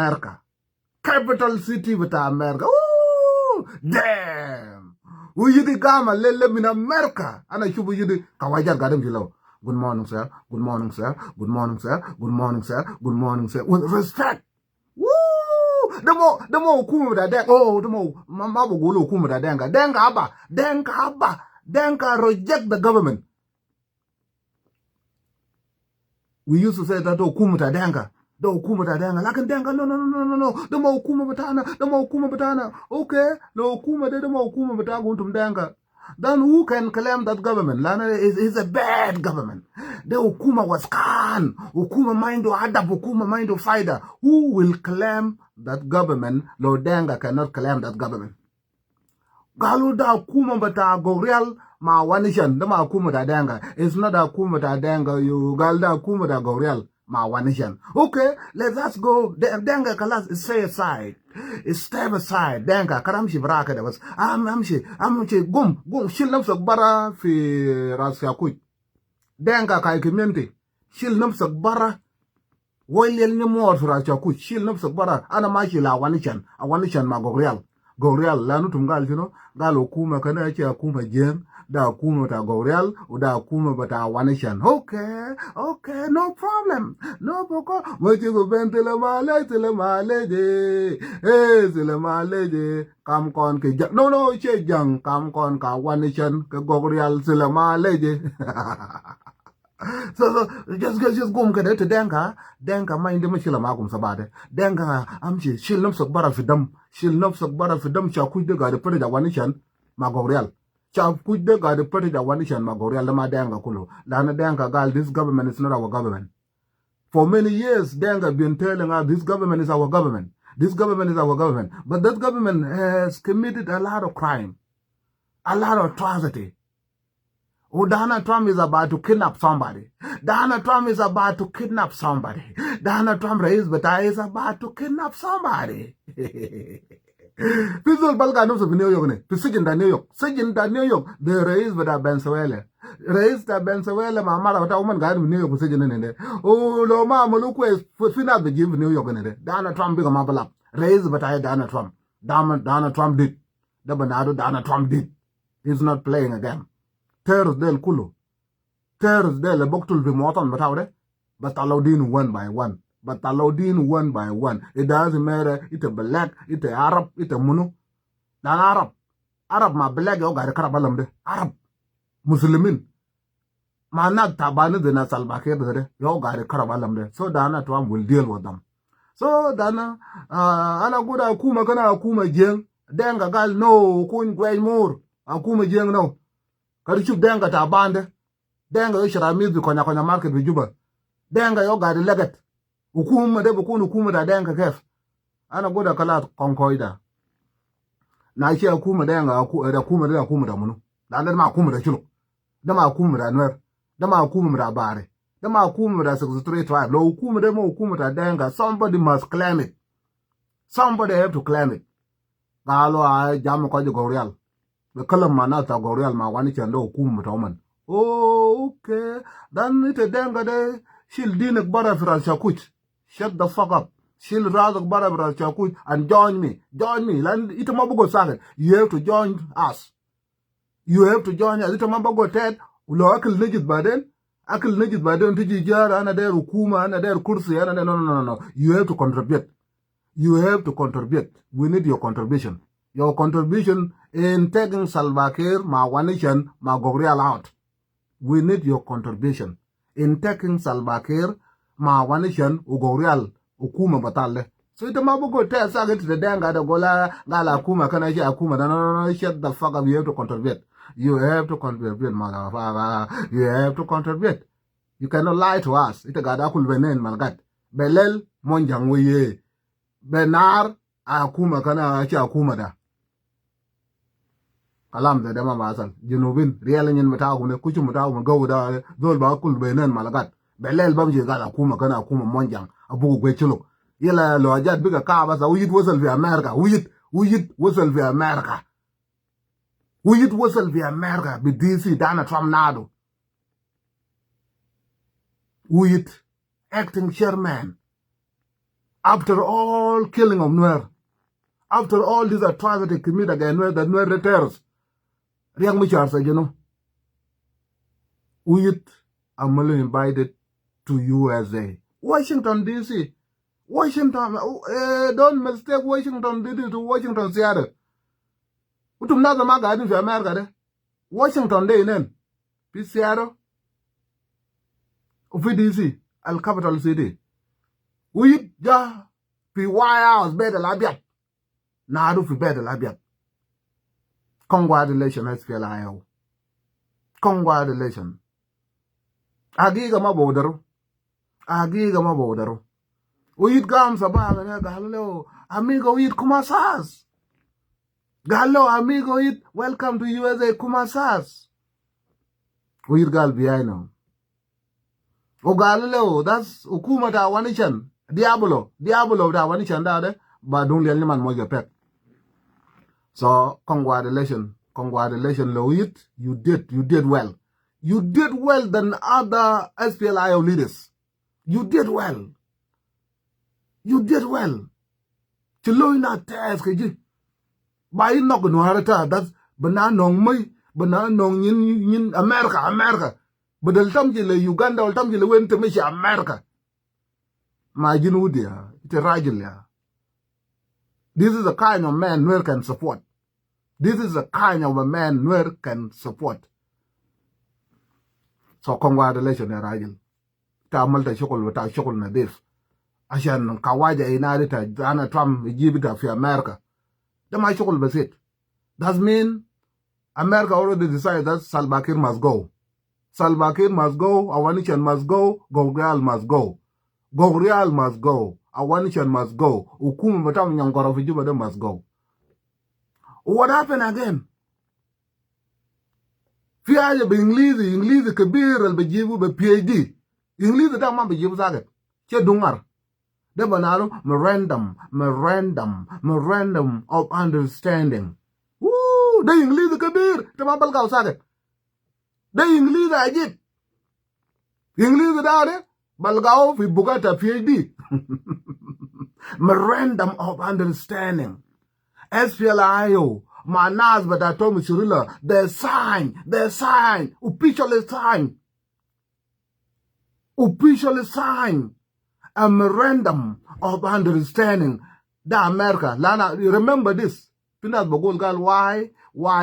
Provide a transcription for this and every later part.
America. Capital city with America. Ooh, damn. We yidi gama lele in America. And I should be yidi kawajar gadam jilo. Good morning, sir. Good morning, sir. Good morning, sir. Good morning, sir. Good morning, sir. With respect. Woo! The more kumu da denga. Oh, the more mabu gulu kumu da denga. Denga reject the government. We used to say that kumu da denga. The hukuma da denga. Lakin denga, no. The more hukuma batana. Okay, the hukuma de the more hukuma bataga untum denga. Then who can claim that government? Lana is a bad government. The hukuma was kan. Hukuma mind to adab, hukuma mind to fighter. Who will claim that government? Lo denga cannot claim that government. Galu da hukuma bata gorial ma wanishan. The ma hukuma da denga. It's not a hukuma da denga. You gal da hukuma da gorial. Ma wanishan. Okay, let us go. Denga kalas stay aside. Step aside. Denga karamshi braka da was. Amshi gum shil nafsak bara fi rasya kuj. Denga kai community. Shil nafsak bara. Woyel ni more fi rasya kuj. Shil nafsak bara. Ana mashi la wanishan. A wanishan ma gorial. Gorial la nutum gal you gal hukuma kana yace hukuma jem. Da hukuma ta gorial da hukuma bata wanishan. Okay, no problem. No boko. Mochi go ben tele male je. Tele male je. Kam kon ke jang. No, che jang. Kam kon ka wanishan ke gorial tele male je. So just go mkade to denga mind mashila magum sabade denga amchi shil nafsak bara fidam cha kujde ga de pere da wanishan magorial cha kujde ga de pere da wanishan magorial ma denga kulo lana denga gal this government is not our government. For many years denga been telling us this government is our government, but that government has committed a lot of crime, a lot of atrocity. Donald Trump is about to kidnap somebody. Donald Trump is about to kidnap somebody. Donald Trump is about to kidnap somebody. Pizol balga no of New York ne. Sijin da New York. The raise with Venezuela. Raise da Venezuela mama wata woman ga New York sijin ne. Oh lo ma muluku is fina be give New York ne. Donald Trump big mabala. Raise but Donald Trump. Donald Trump did. The Bernardo Donald Trump did. He's not playing again. Terrors del kulo. Terrors del boktul bi motan batawde. But allowdin one by one. It doesn't matter. It's a black, it's a Arab, it's a munu. Nan Arab ma black yo gari karabalam de. Arab. Muslimin. Ma na tabane de na salbake de yo gari karabalam de. So Donald Trump will deal with them. So Dana ana guda kuma kana kuma jeng. Denga gal no kun gway more. Akuma jeng no. Karichuk denga ta bande. Denga yo shiramiz bi konya market bi juba. Denga yo gari legat. Hukuma de bukun hukuma da denga kef. Ana goda kala konkoida. Na shi hukuma denga da kuma da munu. Da ma hukuma da chulo. Da ma hukuma da nwer. Da ma hukuma da bare. Da ma hukuma da 63 tribe. Lo hukuma de mo hukuma da denga. Somebody must claim it. Somebody have to claim it. Galo a jamu ko gorial. The kalam manata gorial ma wani chando hukuma ta man. Oh, okay. Then it denga de shil dinek bara firal shakuch. Shut the fuck up. Shil razak bara firal shakuch and join me. Lan ita mabugo saget. You have to join us. Ita mabugo ted. Ulo akil nejit baden. Tiji jara ana der hukuma ana der kursi ana der no. You have to contribute. We need your contribution. Your contribution in taking Salva Kiir, ma wanishan, ma gogrial out. We need your contribution in taking Salva Kiir, ma wanishan, ugorial, ukuma batale. So ita mabuko te saget the denga da gola gala akuma kana shi akuma no shut the fuck up. You have to contribute. Motherfucker. You have to contribute. You cannot lie to us. Ita gada kul benen malgat. Belel monjang weye. Benar akuma kana shi akuma da. Kalam da dama basal. Jinubin real nyin matagu ne kuchu matagu go da zol ba kul benen malagat. Belel bamji gala akuma kana akuma monjang abu gwechulo. Yela lo ajat biga ka basa uyit wasal fi America. Uyit wasal fi America. Uyit wasal fi America bi DC Donald Trump nado. Uyit acting chairman. After all killing of Nuer, after all these atrocities committed against Nuer, the Nuer returns. Riang Machar said, we are invited to USA. Washington, D.C. Washington, don't mistake Washington, D.C. to Washington, Seattle. Utum na zama ga fi America de. Washington de inen. Fi Seattle. Ufi D.C. Al capital city. We ja fi White House bed labiat. Na do fi bed labiat. Congratulations SPLIO. Congratulations. Agiga mabodaro. Agiga mabodaro. We gam sabah na gallo. Amigo it kumasas. Gallo amigo it welcome to USA kumasas. We gal behind. O gallo that's ukuma ta wanishan. Diablo ta wanishan da de. Ba don't let man mo pet. So congratulations, Louis. You did well. You did well than other SPLIO leaders. You did well. You did well. Chilo ina test kaji. Ba yin nok no harata that's bananong mai bananong yin America. Badal tam jile Uganda or tam jile went to Misha America. Ma jinudia ite rajil. This is the kind of man Nuer can support. This is the kind of a man Nuer can support. So congratulations, Rajil. Ta malta shokol ta shokol na this. Ashan kawaja inarita Donald Trump jibita fi America. Dama shokol basit. That mean America already decided that Salva Kiir must go. Salva Kiir must go. Awanishan must go. Gogrial must go. Gogrial must go. Awanishan must go. Ukumu batam nyangora fi Juba must go. What happened again? في حاجة بإنجليزي كبير اللي بيجيبوا ب-PhD إنجليزي ده ما بيجيبوا ساكت شيء دونغر ده بنالو memorandum of understanding ده إنجليزي كبير ده ما بلقاو ساكت ده إنجليزي عجيب إنجليزي ده بلقاو في بوكاتا PhD memorandum of understanding SPLIO my Naath but I told me Cyrilla, they sign, officially sign a memorandum of understanding. The America, Lana, remember this. Pinas Bogol Gal, why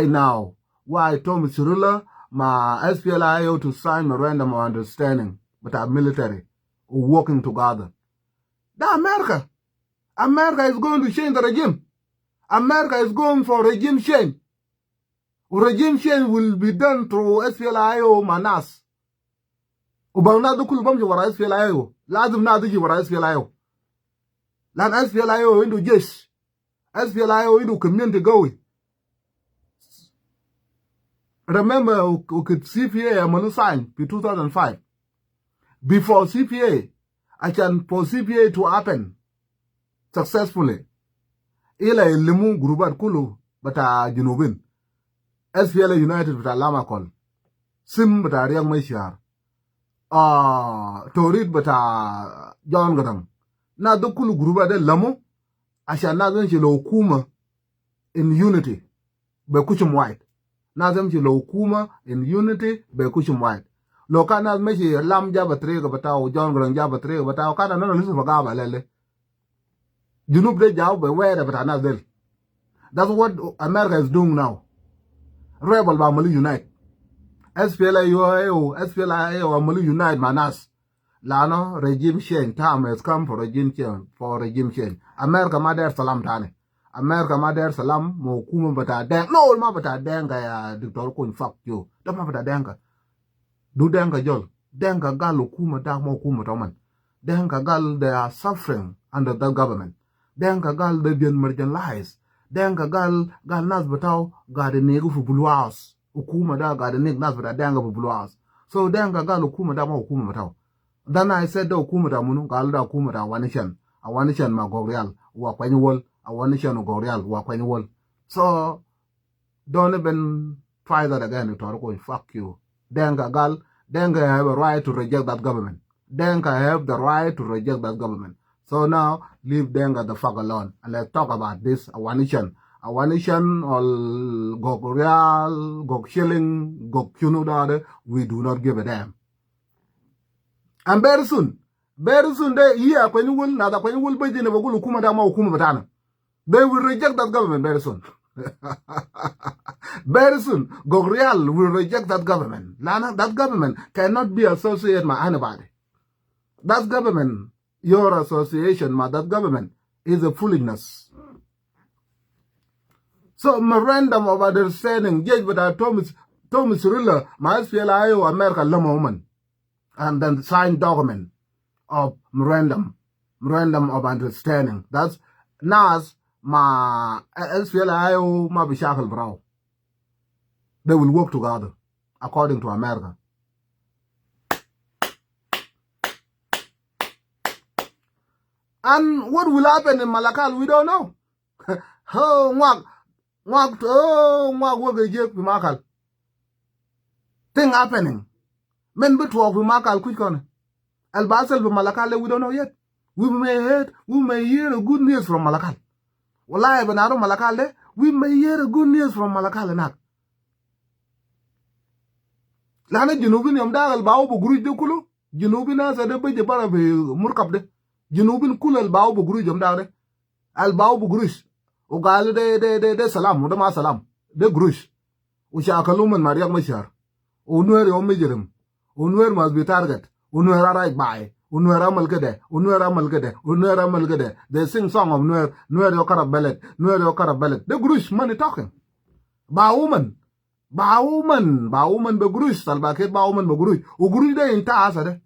now? Why Tommy Cyrilla, my SPLIO to sign memorandum of understanding, but our military working together. The America is going to change the regime. America is going for regime change. Regime change will be done through SPLIO Manas. Ubangna dukul bam wara SPLIO. Lazim na duji wara SPLIO. Lan SPLIO into jesh. SPLIO into community gowi. Remember, we could CPA amanu sign in 2005. Before CPA, for CPA to happen successfully. Ila limu gurubat kulu bata junubin. SPLA United bata lama call. Sim bata Riang Machar. Torit bata John Gadang. Na dukulu gurubat de lamu. Asha na zenchi lo hukuma in unity. Be kuchum white. Na zenchi lo hukuma in unity be kuchum white. Loka na mechi lam jabatrega batao John Gadang jabatrega batao kana nana lisu bagaba lele. Junub de jao be where but another. That's what America is doing now. Rebel ba Mali unite. SPLIO Mali unite manas. Lano regime change. Time has come for regime change. America ma der salam tane. America ma der salam mo kuma bata deng. No ma bata denga ya dictor kun fuck you. Don't ma bata denga. Do denga jol. Denga gal kuma da mo kuma toman. Denga gal they are suffering under the government. Denga gal they been marginalized. Denga gal nas batao ga de negu fu blue house. Ukuma da ga de neg nas bata denga fu blue house. So denga gal ukuma da ma ukuma batao. Then I said da ukuma da munu gal da ukuma da wanishan. A wanishan ma gorial wa kwenye wol. A wanishan gorial wa kwenye wol. So don't even try that again. You talk fuck you. Denga have a right to reject that government. Denga have the right to reject that government. So now, leave Denga the fuck alone. And let's talk about this Awanishan. Awanishan, or Gok Real, Gok Shilling, Gok Kunudade, we do not give a damn. And very soon, they hear when you will, now when you will be in a Ukuma Dama Ukuma Batana. They will reject that government very soon. Very soon, Gogrial will reject that government. Lana, that government cannot be associated with anybody. That government, your association with that government, is a foolishness. So, memorandum of understanding, judge with Thomas Ruler, my SPLIO, America Lama woman, and then signed document of memorandum of understanding. That's Naath. Ma SPLIO ma bishakal brao. They will work together, according to America. And what will happen in Malakal, we don't know. Thing happening. Men be talk with Malakal quick on. Al Basel with Malakal, we don't know yet. We may hear good news from Malakal. Wallahi banaro Malakal, we may hear good news from Malakal nak. Lana Junubin yam dagal bawo bu guruj de kulu. Junubin asa de beje bara be murkab de. Junubin kul al bawo bu guruj yam dagal de. Al bawo bu guruj. O gal de salam, de ma salam. De guruj. O shakaluman mariak mashar. O nuer yom mejerim. O nuer must be target. O nuer right by. Unwera malgede. They sing song of Nuer Yokara Bellet, The Grush money talking. Bauman be Grush, Salbaket Bauman be Grush. Ugrush de in Tazade.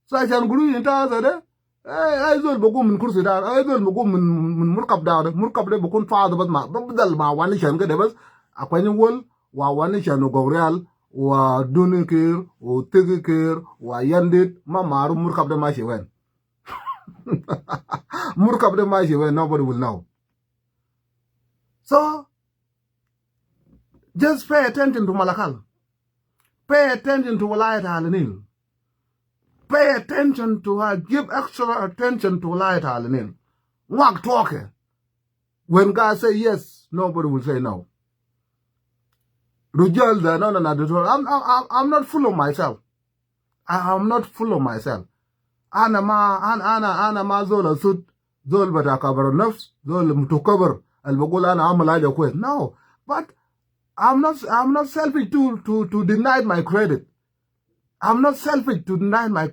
So I can Grush in Tazade. I don't begum in Kursidar, I don't begum in Murkab Dad, Murkab de Bukun father, but my Wanishan get devils. A penny wool, Wanishan Gorial. Wa dunikir, wa tigikir, wa yandit, mamaru murkab de mashi wen. Murkab de mashi wen, nobody will know. So, just pay attention to Malakal. Pay attention to Walayat Al-Nil. Pay attention to her, give extra attention to Walayat Al-Nil. Walk talking. When God say yes, nobody will say no. Rujal, I'm not full of myself. I'm not full of myself. Ana ma zola sud, zol bata kabar nafs, zol mutukabar, al bagul ana amalaja kwet. No, but I'm not selfish to deny my credit. I'm not selfish to deny my